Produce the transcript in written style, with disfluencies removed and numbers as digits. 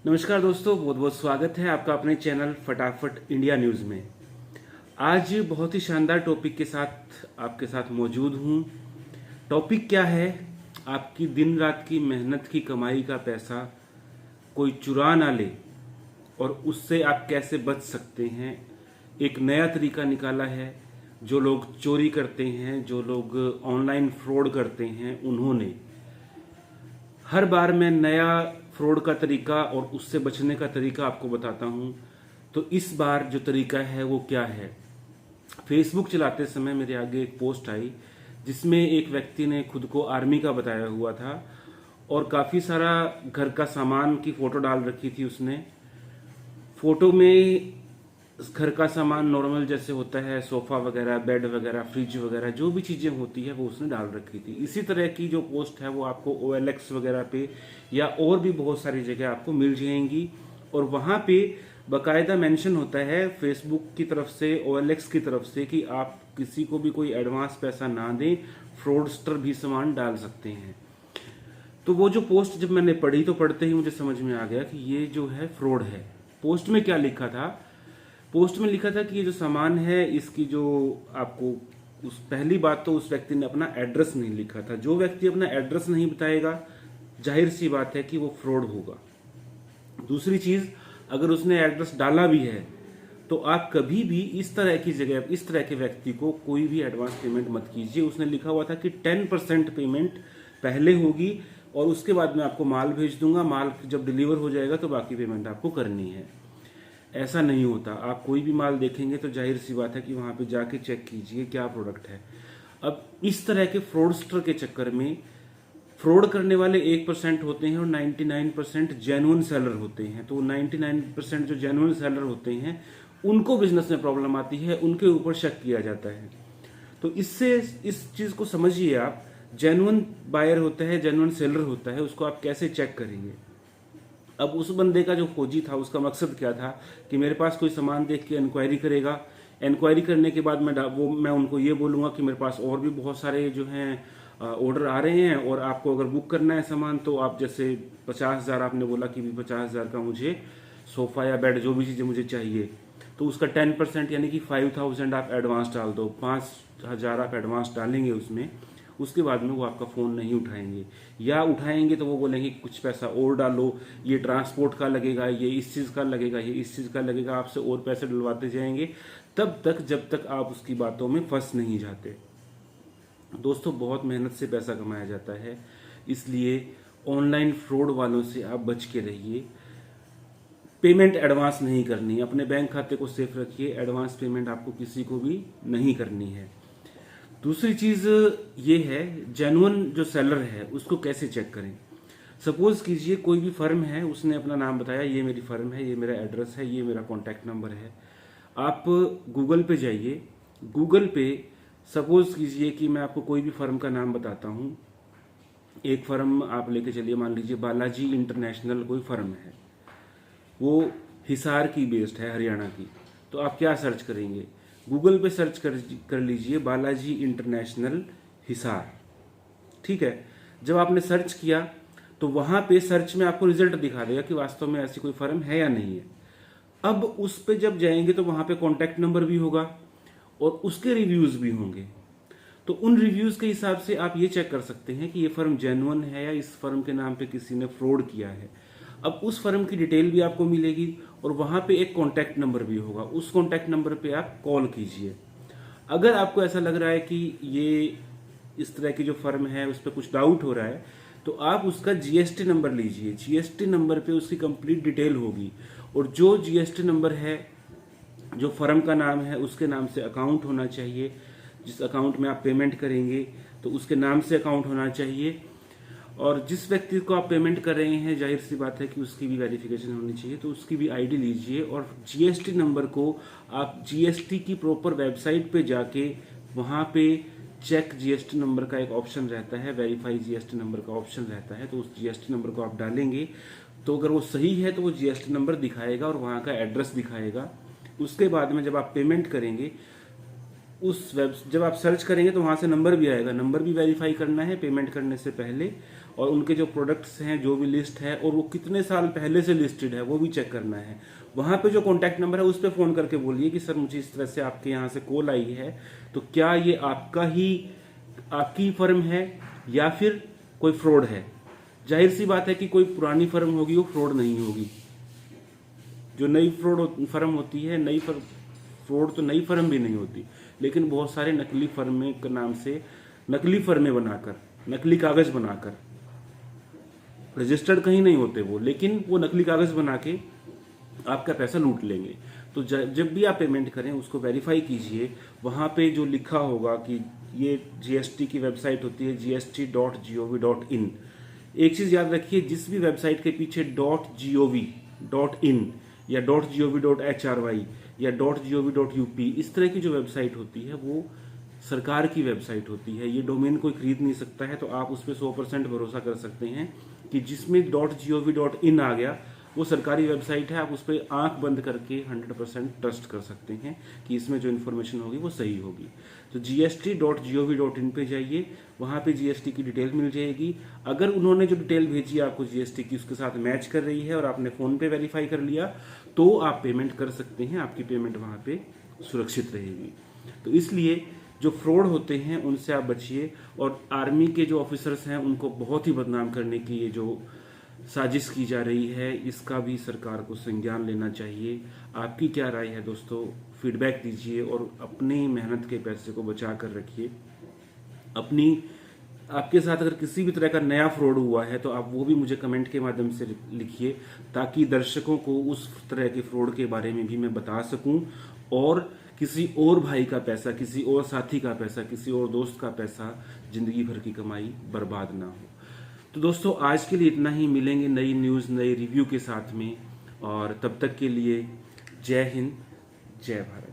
नमस्कार दोस्तों, बहुत बहुत स्वागत है आपका अपने चैनल फटाफट इंडिया न्यूज़ में। आज बहुत ही शानदार टॉपिक के साथ आपके साथ मौजूद हूँ। टॉपिक क्या है? आपकी दिन रात की मेहनत की कमाई का पैसा कोई चुरा ना ले और उससे आप कैसे बच सकते हैं। एक नया तरीका निकाला है। जो लोग चोरी करते हैं, जो लोग ऑनलाइन फ्रॉड करते हैं, उन्होंने हर बार मैं नया फ्रॉड का तरीका और उससे बचने का तरीका आपको बताता हूं। तो इस बार जो तरीका है वो क्या है? फेसबुक चलाते समय मेरे आगे एक पोस्ट आई जिसमें एक व्यक्ति ने खुद को आर्मी का बताया हुआ था और काफ़ी सारा घर का सामान की फ़ोटो डाल रखी थी उसने। फोटो में घर का सामान नॉर्मल जैसे होता है, सोफा वगैरह, बेड वगैरह, फ्रिज वगैरह, जो भी चीज़ें होती है वो उसने डाल रखी थी। इसी तरह की जो पोस्ट है वो आपको OLX वगैरह पे या और भी बहुत सारी जगह आपको मिल जाएंगी और वहाँ पे बाकायदा मेंशन होता है फेसबुक की तरफ से, OLX की तरफ से कि आप किसी को भी कोई एडवांस पैसा ना दें, फ्रॉडस्टर भी सामान डाल सकते हैं। तो वो जो पोस्ट जब मैंने पढ़ी तो पढ़ते ही मुझे समझ में आ गया कि ये जो है फ्रॉड है। पोस्ट में क्या लिखा था? पोस्ट में लिखा था कि ये जो सामान है इसकी जो आपको उस पहली बात तो उस व्यक्ति ने अपना एड्रेस नहीं लिखा था। जो व्यक्ति अपना एड्रेस नहीं बताएगा, जाहिर सी बात है कि वो फ्रॉड होगा। दूसरी चीज, अगर उसने एड्रेस डाला भी है तो आप कभी भी इस तरह की जगह, इस तरह के व्यक्ति को कोई भी एडवांस पेमेंट मत कीजिए। उसने लिखा हुआ था कि 10% पेमेंट पहले होगी और उसके बाद मैं आपको माल भेज दूंगा, माल जब डिलीवर हो जाएगा तो बाकी पेमेंट आपको करनी है। ऐसा नहीं होता। आप कोई भी माल देखेंगे तो जाहिर सी बात है कि वहां पे जाके चेक कीजिए क्या प्रोडक्ट है। अब इस तरह के फ्रॉडस्टर के चक्कर में फ्रॉड करने वाले 1% होते हैं और 99% जेन्युइन सेलर होते हैं। तो 99% जो जेन्युइन सेलर होते हैं उनको बिजनेस में प्रॉब्लम आती है, उनके ऊपर शक किया जाता है। तो इससे इस चीज को समझिए आप। जेन्युइन बायर होता है, जेन्युइन सेलर होता है, उसको आप कैसे चेक करेंगे? अब उस बंदे का जो खोजी था उसका मकसद क्या था कि मेरे पास कोई सामान देख के इंक्वायरी करेगा। इंक्वायरी करने के बाद मैं उनको ये बोलूंगा कि मेरे पास और भी बहुत सारे जो हैं ऑर्डर आ रहे हैं और आपको अगर बुक करना है सामान तो आप जैसे 50,000 आपने बोला कि भी 50,000 का मुझे सोफा या बेड जो भी चीज़ें मुझे चाहिए, तो उसका 10% यानी कि 5,000 आप एडवांस डाल दो। 5,000 आप एडवांस डालेंगे उसमें, उसके बाद में वो आपका फ़ोन नहीं उठाएंगे, या उठाएंगे तो वो बोलेंगे कुछ पैसा और डालो, ये ट्रांसपोर्ट का लगेगा, ये इस चीज़ का लगेगा, ये इस चीज़ का लगेगा, आपसे और पैसे डलवाते जाएंगे तब तक जब तक आप उसकी बातों में फंस नहीं जाते। दोस्तों, बहुत मेहनत से पैसा कमाया जाता है, इसलिए ऑनलाइन फ्रॉड वालों से आप बच के रहिए। पेमेंट एडवांस नहीं करनी, अपने बैंक खाते को सेफ रखिए। एडवांस पेमेंट आपको किसी को भी नहीं करनी है। दूसरी चीज ये है, जेन्युइन जो सेलर है उसको कैसे चेक करें। सपोज कीजिए कोई भी फर्म है, उसने अपना नाम बताया, ये मेरी फर्म है, ये मेरा एड्रेस है, ये मेरा कॉन्टैक्ट नंबर है। आप गूगल पे जाइए। गूगल पे सपोज कीजिए कि मैं आपको कोई भी फर्म का नाम बताता हूँ। एक फर्म आप लेके चलिए, मान लीजिए बालाजी इंटरनेशनल कोई फर्म है, वो हिसार की बेस्ड है, हरियाणा की। तो आप क्या सर्च करेंगे? गूगल पे सर्च कर लीजिए बालाजी इंटरनेशनल हिसार। ठीक है। जब आपने सर्च किया तो वहां पे सर्च में आपको रिजल्ट दिखा देगा कि वास्तव में ऐसी कोई फर्म है या नहीं है। अब उस पे जब जाएंगे तो वहां पे कॉन्टैक्ट नंबर भी होगा और उसके रिव्यूज भी होंगे। तो उन रिव्यूज के हिसाब से आप ये चेक कर सकते हैं कि ये फर्म जेन्युइन है या इस फर्म के नाम पे किसी ने फ्रॉड किया है। अब उस फर्म की डिटेल भी आपको मिलेगी और वहां पे एक कॉन्टैक्ट नंबर भी होगा। उस कॉन्टैक्ट नंबर पे आप कॉल कीजिए। अगर आपको ऐसा लग रहा है कि ये इस तरह की जो फर्म है उस पर कुछ डाउट हो रहा है तो आप उसका GST नंबर लीजिए। GST नंबर पे उसकी कंप्लीट डिटेल होगी और जो GST नंबर है, जो फर्म का नाम है, उसके नाम से अकाउंट होना चाहिए। जिस अकाउंट में आप पेमेंट करेंगे तो उसके नाम से अकाउंट होना चाहिए और जिस व्यक्ति को आप पेमेंट कर रहे हैं जाहिर सी बात है कि उसकी भी वेरिफिकेशन होनी चाहिए, तो उसकी भी ID लीजिए और GST नंबर को आप GST की प्रॉपर वेबसाइट पे जाके वहाँ पे चेक GST नंबर का एक ऑप्शन रहता है, वेरीफाई GST नंबर का ऑप्शन रहता है, तो उस GST नंबर को आप डालेंगे तो अगर वो सही है तो वो GST नंबर दिखाएगा और वहाँ का एड्रेस दिखाएगा। उसके बाद में जब आप पेमेंट करेंगे उस वेब जब आप सर्च करेंगे तो वहाँ से नंबर भी आएगा, नंबर भी वेरीफाई करना है पेमेंट करने से पहले, और उनके जो प्रोडक्ट्स हैं जो भी लिस्ट है और वो कितने साल पहले से लिस्टेड है वो भी चेक करना है। वहाँ पे जो कॉन्टैक्ट नंबर है उस पर फ़ोन करके बोलिए कि सर मुझे इस तरह से आपके यहाँ से कॉल आई है, तो क्या ये आपकी फर्म है या फिर कोई फ्रॉड है। जाहिर सी बात है कि कोई पुरानी फर्म होगी वो फ्रॉड नहीं होगी। जो नई फर्म होती है, फ्रॉड तो नई फर्म भी नहीं होती, लेकिन बहुत सारे नकली फर्में के नाम से नकली फर्में बनाकर, नकली कागज बनाकर, रजिस्टर्ड कहीं नहीं होते वो, लेकिन वो नकली कागज बना के आपका पैसा लूट लेंगे। तो जब भी आप पेमेंट करें उसको वेरीफाई कीजिए। वहाँ पे जो लिखा होगा कि ये जीएसटी की वेबसाइट होती है gst.gov.in। एक चीज़ याद रखिए, जिस भी वेबसाइट के पीछे .gov.in या .gov.hry या .gov.up इस तरह की जो वेबसाइट होती है वो सरकार की वेबसाइट होती है। ये डोमेन कोई खरीद नहीं सकता है, तो आप उस पर 100% भरोसा कर सकते हैं कि जिसमें .gov.in आ गया वो सरकारी वेबसाइट है। आप उस पर आंख बंद करके 100% ट्रस्ट कर सकते हैं कि इसमें जो इन्फॉर्मेशन होगी वो सही होगी। तो gst.gov.in पे जाइए, वहाँ पे जीएसटी की डिटेल मिल जाएगी। अगर उन्होंने जो डिटेल भेजी है आपको जीएसटी की उसके साथ मैच कर रही है और आपने फ़ोन पे वेरीफाई कर लिया तो आप पेमेंट कर सकते हैं, आपकी पेमेंट वहाँ पे सुरक्षित रहेगी। तो इसलिए जो फ्रॉड होते हैं उनसे आप बचिए। और आर्मी के जो ऑफिसर्स हैं उनको बहुत ही बदनाम करने की ये जो साजिश की जा रही है, इसका भी सरकार को संज्ञान लेना चाहिए। आपकी क्या राय है दोस्तों, फीडबैक दीजिए और अपनी मेहनत के पैसे को बचा कर रखिए। आपके साथ अगर किसी भी तरह का नया फ्रॉड हुआ है तो आप वो भी मुझे कमेंट के माध्यम से लिखिए, ताकि दर्शकों को उस तरह के फ्रॉड के बारे में भी मैं बता सकूं और किसी और भाई का पैसा, किसी और साथी का पैसा, किसी और दोस्त का पैसा, जिंदगी भर की कमाई बर्बाद ना हो। तो दोस्तों आज के लिए इतना ही। मिलेंगे नई न्यूज़, नई रिव्यू के साथ में, और तब तक के लिए जय हिंद, जय भारत।